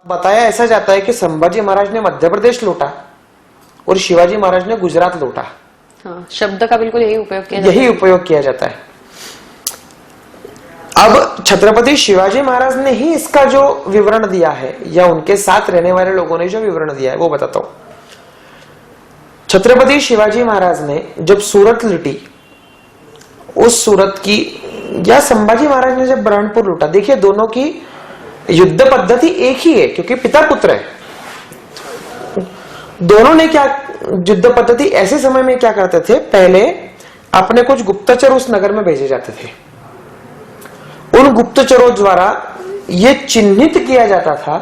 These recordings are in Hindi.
बताया ऐसा जाता है कि संभाजी महाराज ने मध्य प्रदेश लूटा और शिवाजी महाराज ने गुजरात लूटा। हाँ, शब्द का बिल्कुल यही उपयोग किया जाता है। अब छत्रपति शिवाजी महाराज ने ही इसका जो विवरण दिया है या उनके साथ रहने वाले लोगों ने जो विवरण दिया है वो बताता हूं। छत्रपति शिवाजी महाराज ने जब सूरत लूटी, उस सूरत की, या संभाजी महाराज ने जब बुरहानपुर लूटा, देखिए दोनों की युद्ध पद्धति एक ही है क्योंकि पिता पुत्र है। दोनों ने क्या युद्ध पद्धति ऐसे समय में क्या करते थे, पहले अपने कुछ गुप्तचर उस नगर में भेजे जाते थे। उन गुप्तचरों द्वारा यह चिन्हित किया जाता था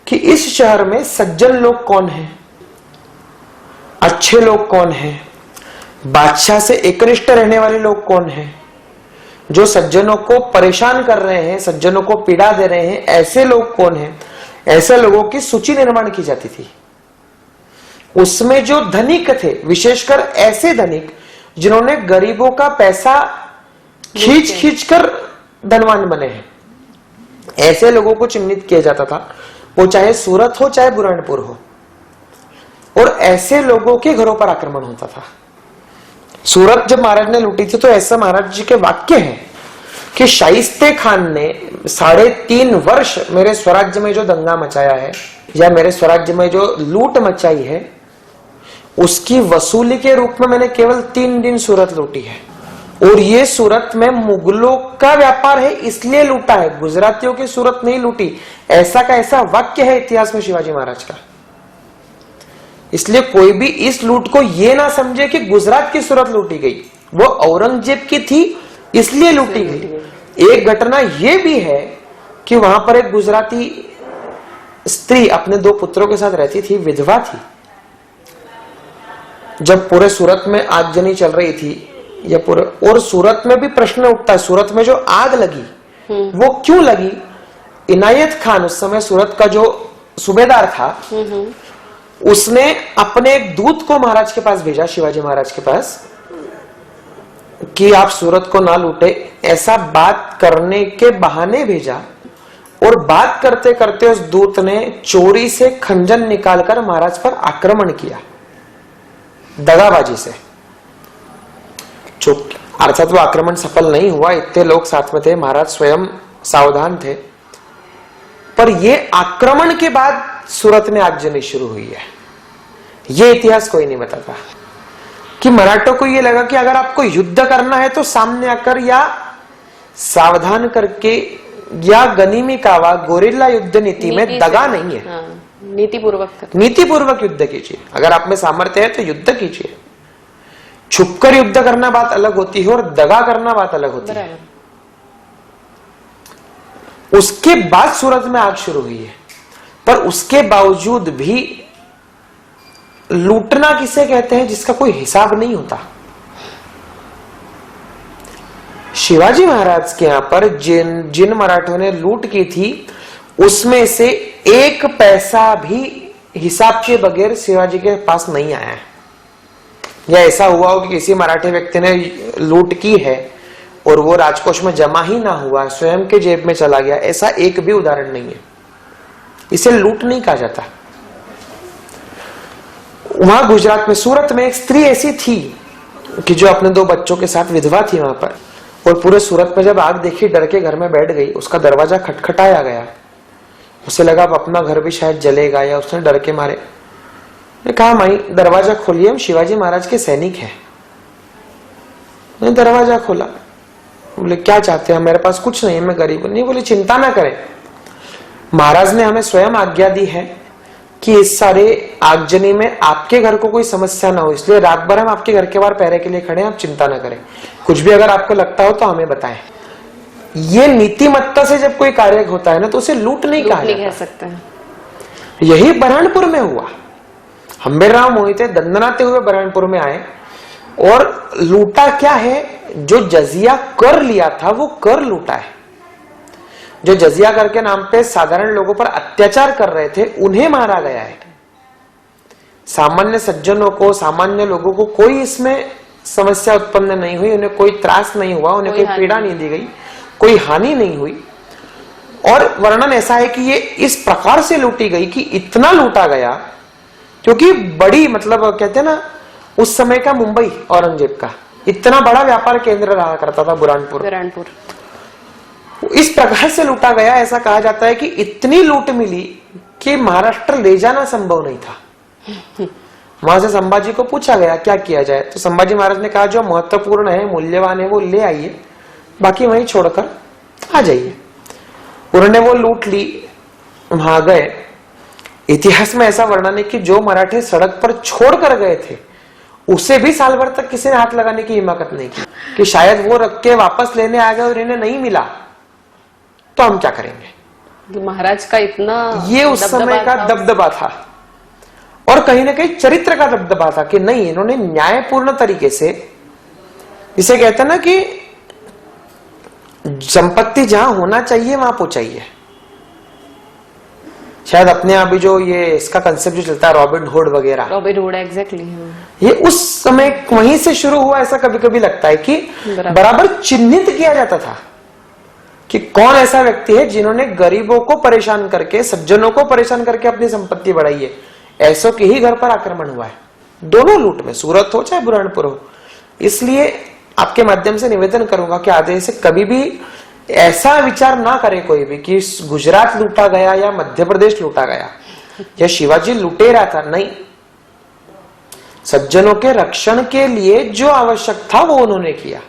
कि इस शहर में सज्जन लोग कौन हैं, अच्छे लोग कौन हैं, बादशाह से एकनिष्ठ रहने वाले लोग कौन हैं, जो सज्जनों को परेशान कर रहे हैं, सज्जनों को पीड़ा दे रहे हैं, ऐसे लोग कौन हैं। ऐसे लोगों की सूची निर्माण की जाती थी। उसमें जो धनिक थे, विशेषकर ऐसे धनिक जिन्होंने गरीबों का पैसा खींच कर धनवान बने हैं, ऐसे लोगों को चिन्हित किया जाता था। वो चाहे सूरत हो चाहे बुरहानपुर हो, और ऐसे लोगों के घरों पर आक्रमण होता था। सूरत जब महाराज ने लूटी थी तो ऐसा महाराज जी के वाक्य हैं कि शाइस्ते खान ने 3.5 वर्ष मेरे स्वराज्य में जो दंगा मचाया है या मेरे स्वराज्य में जो लूट मचाई है, उसकी वसूली के रूप में मैंने केवल 3 दिन सूरत लूटी है। और ये सूरत में मुगलों का व्यापार है इसलिए लूटा है, गुजरातियों की सूरत नहीं लूटी। ऐसा का ऐसा वाक्य है इतिहास में शिवाजी महाराज का। इसलिए कोई भी इस लूट को यह ना समझे कि गुजरात की सूरत लूटी गई, वो औरंगजेब की थी इसलिए लूटी गई। एक घटना यह भी है कि वहां पर एक गुजराती स्त्री अपने 2 पुत्रों के साथ रहती थी, विधवा थी। जब पूरे सूरत में आगजनी चल रही थी या पूरे, और सूरत में भी प्रश्न उठता है, सूरत में जो आग लगी वो क्यों लगी। इनायत खान उस समय सूरत का जो सूबेदार था, उसने अपने एक दूत को महाराज के पास भेजा, शिवाजी महाराज के पास, कि आप सूरत को ना लूटे, ऐसा बात करने के बहाने भेजा। और बात करते करते उस दूत ने चोरी से खंजर निकालकर महाराज पर आक्रमण किया, दगाबाजी से। चुप, अर्थात वो आक्रमण सफल नहीं हुआ, इतने लोग साथ में थे, महाराज स्वयं सावधान थे। पर ये आक्रमण के बाद सूरत में आगजनी शुरू हुई है। ये इतिहास कोई नहीं बताता कि मराठों को ये लगा कि अगर आपको युद्ध करना है तो सामने आकर या सावधान करके या गनीमी कावा गोरिल्ला युद्ध नीति में दगा नहीं है। नीतिपूर्वक युद्ध कीजिए। अगर आप में सामर्थ्य है तो युद्ध कीजिए। छुपकर युद्ध करना बात अलग होती है और दगा करना बात अलग होती है। उसके बाद सूरत में आग शुरू हुई है, पर उसके बावजूद भी लूटना किसे कहते हैं जिसका कोई हिसाब नहीं होता। शिवाजी महाराज के यहां पर जिन मराठों ने लूट की थी, उसमें से 1 पैसा भी हिसाब के बगैर शिवाजी के पास नहीं आया है। या ऐसा हुआ हो कि किसी मराठी व्यक्ति ने लूट की है और वो राजकोष में जमा ही ना हुआ, स्वयं के जेब में चला गया, ऐसा एक भी उदाहरण नहीं है। इसे लूट नहीं कहा जाता। वहां गुजरात में सूरत में एक स्त्री ऐसी थी कि जो अपने 2 बच्चों के साथ विधवा थी वहां पर, और पूरे सूरत में जब आग देखी डर के घर में बैठ गई। उसका दरवाजा खटखटाया गया, उसे लगा अब अपना घर भी शायद जलेगा, या उसने डर के मारे ने कहा, माई दरवाजा खोलिए, हम शिवाजी महाराज के सैनिक हैं। ने दरवाजा खोला, बोले क्या चाहते हैं, मेरे पास कुछ नहीं है, मैं गरीब नहीं। बोले चिंता ना करें, महाराज ने हमें स्वयं आज्ञा दी है कि इस सारे आगजनी में आपके घर को कोई समस्या ना हो, इसलिए रात भर हम आपके घर के बाहर पहरे के लिए खड़े हैं, आप चिंता ना करें। कुछ भी अगर आपको लगता हो तो हमें बताएं। ये नीतिमत्ता से जब कोई कार्य होता है ना, तो उसे लूट नहीं कह सकता है। यही बुरहानपुर में हुआ। हम्बेराव मोहिते दंडनाते हुए बुरहानपुर में आए और लूटा क्या है, जो जजिया कर लिया था वो कर लूटा है। जो जजिया कर के नाम पे साधारण लोगों पर अत्याचार कर रहे थे, उन्हें मारा गया है। सामान्य सज्जनों को, सामान्य लोगों को कोई इसमें समस्या उत्पन्न नहीं हुई, उन्हें कोई त्रास नहीं हुआ, उन्हें कोई पीड़ा नहीं दी गई, कोई हानि नहीं हुई। और वर्णन ऐसा है कि ये इस प्रकार से लूटी गई कि इतना लूटा गया, क्योंकि बड़ी मतलब कहते हैं ना उस समय का मुंबई औरंगजेब का इतना बड़ा व्यापार केंद्र रहा करता था बुरहानपुर। इस प्रकार से लूटा गया, ऐसा कहा जाता है कि इतनी लूट मिली कि महाराष्ट्र ले जाना संभव नहीं था। वहां से संभाजी को पूछा गया क्या किया जाए, तो संभाजी महाराज ने कहा जो महत्वपूर्ण है, मूल्यवान है, वो ले आइए, बाकी वहीं छोड़कर आ जाइए। उन्होंने वो लूट ली, वहां गए। इतिहास में ऐसा वर्णन है कि जो मराठे सड़क पर छोड़ कर गए थे उसे भी साल भर तक किसी ने हाथ लगाने की हिम्मत नहीं की कि शायद वो रख के वापस लेने आ गए और इन्हें नहीं मिला तो हम क्या करेंगे। महाराज का इतना ये उस समय का दबदबा था, और कहीं ना कहीं चरित्र का दबदबा था कि नहीं, इन्होंने न्यायपूर्ण तरीके से, जिसे कहते हैं ना कि संपत्ति जहां होना चाहिए वहां पहुंचाई है। शायद अपने यहाँ भी जो ये इसका कंसेप्ट जो चलता है रॉबिन हुड वगैरह, एग्जैक्टली, ये उस समय वहीं से शुरू हुआ, ऐसा कभी कभी लगता है कि बराबर चिन्हित किया जाता था कि कौन ऐसा व्यक्ति है जिन्होंने गरीबों को परेशान करके, सज्जनों को परेशान करके अपनी संपत्ति बढ़ाई है। ऐसों के ही घर पर आक्रमण हुआ है, दोनों लूट में, सूरत हो चाहे बुरहानपुर हो। इसलिए आपके माध्यम से निवेदन करूंगा कि आगे से कभी भी ऐसा विचार ना करे कोई भी कि गुजरात लूटा गया या मध्य प्रदेश लूटा गया या शिवाजी लूटे रहा था। नहीं, सज्जनों के रक्षण के लिए जो आवश्यक था वो उन्होंने किया।